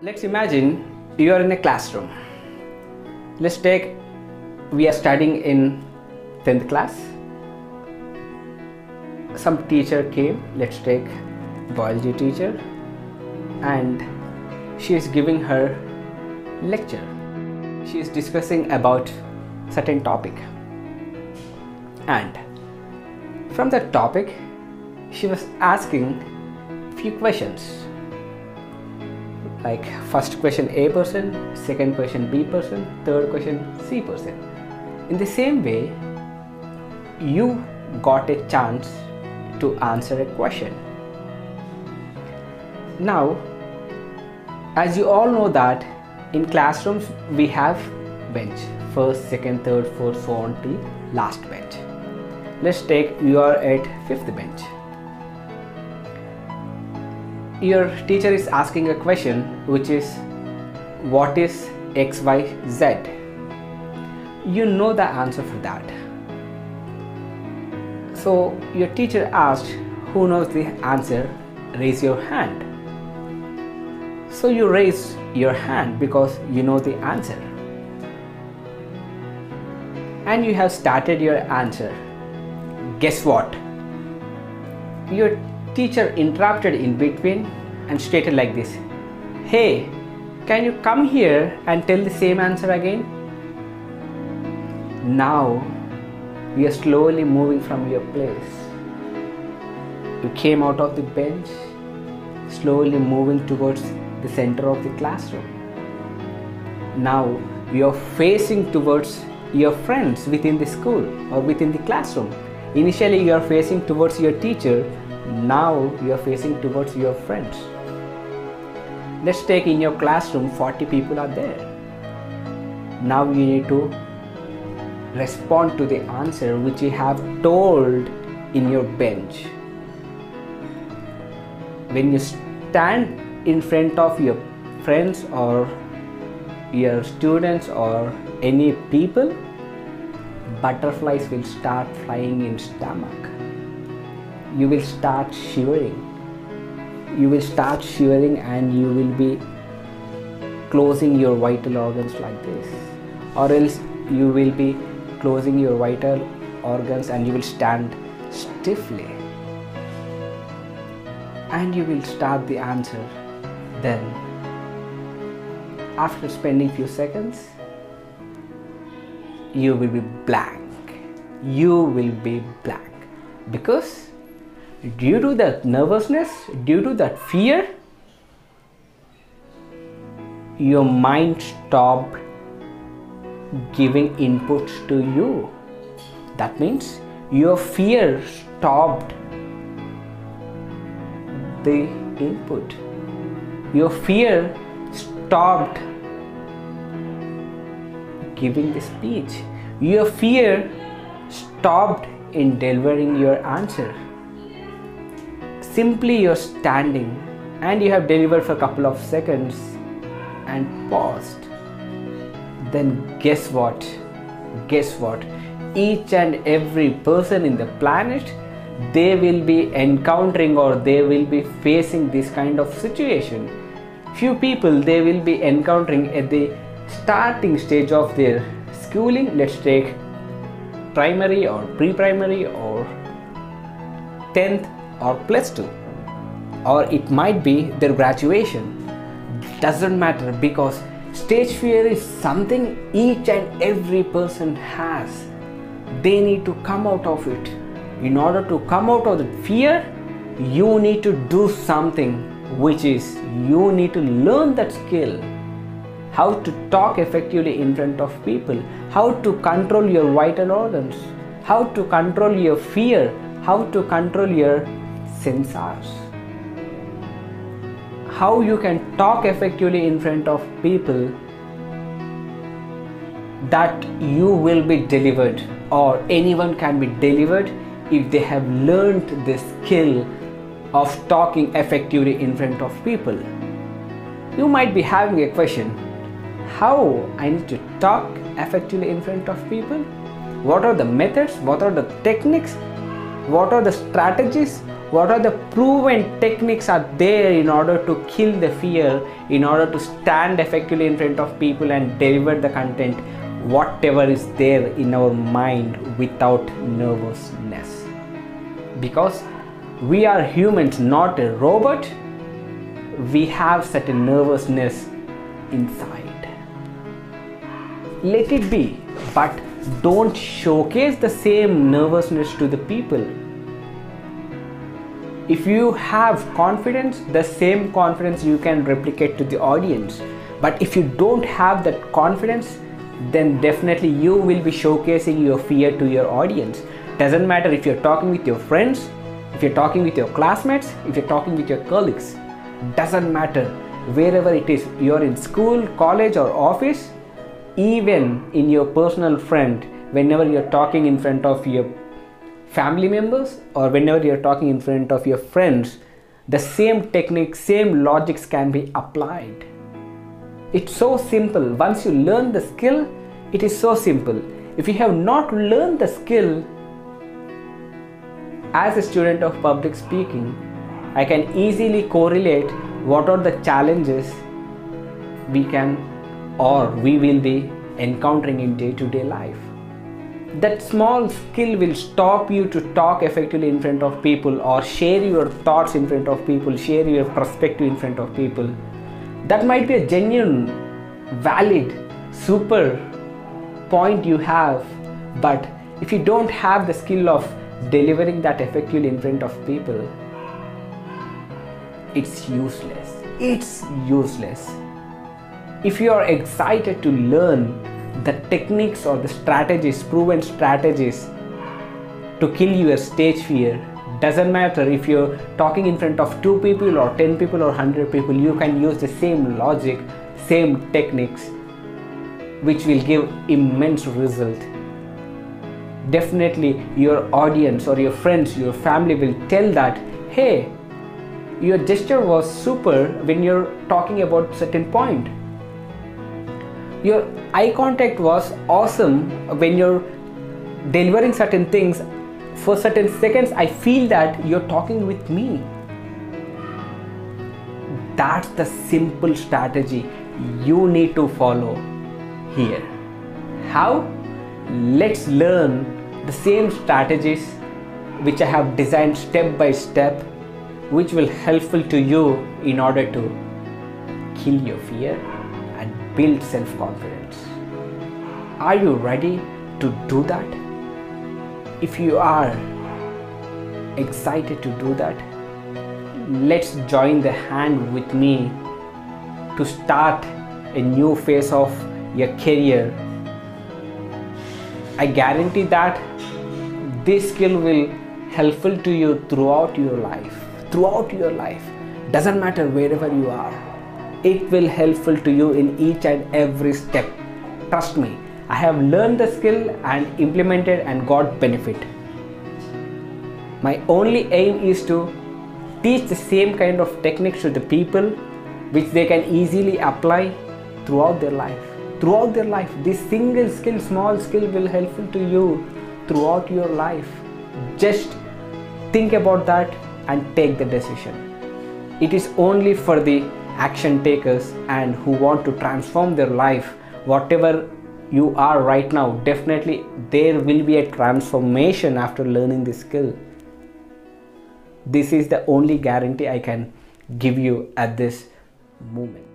Let's imagine you are in a classroom. Let's take we are studying in 10th class. Some teacher came, let's take biology teacher, and she is giving her lecture. She is discussing about certain topic, and from that topic she was asking few questions, like first question A person, second question B person, third question C person. In the same way, you got a chance to answer a question. Now, as you all know that in classrooms we have bench, first, second, third, fourth, so on till last bench. Let's take you are at 5th bench. Your teacher is asking a question which is, what is XYZ? You know the answer for that. So your teacher asked, who knows the answer? Raise your hand. So you raise your hand because you know the answer. And you have started your answer. Guess what? Your teacher interrupted in between and stated like this, hey, can you come here and tell the same answer again? Now we are slowly moving from your place. You came out of the bench, slowly moving towards the center of the classroom. Now you are facing towards your friends within the school or within the classroom. Initially you are facing towards your teacher, now you are facing towards your friends. Let's take in your classroom 40 people are there. Now you need to respond to the answer which you have told in your bench. When you stand in front of your friends or your students or any people, butterflies will start flying in stomach. You will start shivering. You will start shivering and you will be closing your vital organs like this, or else you will be closing your vital organs and you will stand stiffly and you will start the answer. Then after spending few seconds, you will be blank. You will be blank because due to that nervousness, due to that fear, your mind stopped giving inputs to you. That means your fear stopped the input. Your fear stopped giving the speech. Your fear stopped in delivering your answer. Simply you're standing and you have delivered for a couple of seconds and paused. Then guess what? Guess what? Each and every person in the planet, they will be encountering or they will be facing this kind of situation. Few people they will be encountering at the starting stage of their schooling. Let's take primary or pre-primary or 10th or plus 2, or it might be their graduation. Doesn't matter, because stage fear is something each and every person has. They need to come out of it. In order to come out of the fear, you need to do something, which is you need to learn that skill, how to talk effectively in front of people, how to control your vital organs, how to control your fear, how to control your sensors, how you can talk effectively in front of people, that you will be delivered, or anyone can be delivered if they have learned the skill of talking effectively in front of people. You might be having a question, how I need to talk effectively in front of people? What are the methods? What are the techniques? What are the strategies? What are the proven techniques are there in order to kill the fear, in order to stand effectively in front of people and deliver the content, whatever is there in our mind without nervousness. Because we are humans, not a robot. We have certain nervousness inside. Let it be, but don't showcase the same nervousness to the people. If you have confidence, the same confidence you can replicate to the audience. But if you don't have that confidence, then definitely you will be showcasing your fear to your audience. Doesn't matter if you're talking with your friends, if you're talking with your classmates, if you're talking with your colleagues. Doesn't matter wherever it is. You're in school, college or office, even in your personal friend, whenever you're talking in front of your family members or whenever you're talking in front of your friends, the same techniques, same logics can be applied. It's so simple. Once you learn the skill, it is so simple. If you have not learned the skill, as a student of public speaking, I can easily correlate what are the challenges we can or we will be encountering in day-to-day life. That small skill will stop you to talk effectively in front of people or share your thoughts in front of people, share your perspective in front of people. That might be a genuine, valid, super point you have, but if you don't have the skill of delivering that effectively in front of people, it's useless. It's useless. If you are excited to learn the techniques or the strategies, proven strategies to kill your stage fear, doesn't matter if you're talking in front of 2 people or 10 people or 100 people, you can use the same logic, same techniques, which will give immense result. Definitely your audience or your friends, your family will tell that, hey, your gesture was super when you're talking about certain point. Your eye contact was awesome when you're delivering certain things. For certain seconds, I feel that you're talking with me. That's the simple strategy you need to follow here. How? Let's learn the same strategies which I have designed step by step, which will helpful to you in order to kill your fear and build self-confidence. Are you ready to do that? If you are excited to do that, let's join the hand with me to start a new phase of your career. I guarantee that this skill will helpful to you throughout your life. Throughout your life. Doesn't matter wherever you are. It will helpful to you in each and every step. Trust me, I have learned the skill and implemented and got benefit. My only aim is to teach the same kind of techniques to the people which they can easily apply throughout their life. Throughout their life, this single skill, small skill will helpful to you throughout your life. Just think about that and take the decision. It is only for the action takers and who want to transform their life. Whatever you are right now, definitely there will be a transformation after learning this skill. This is the only guarantee I can give you at this moment.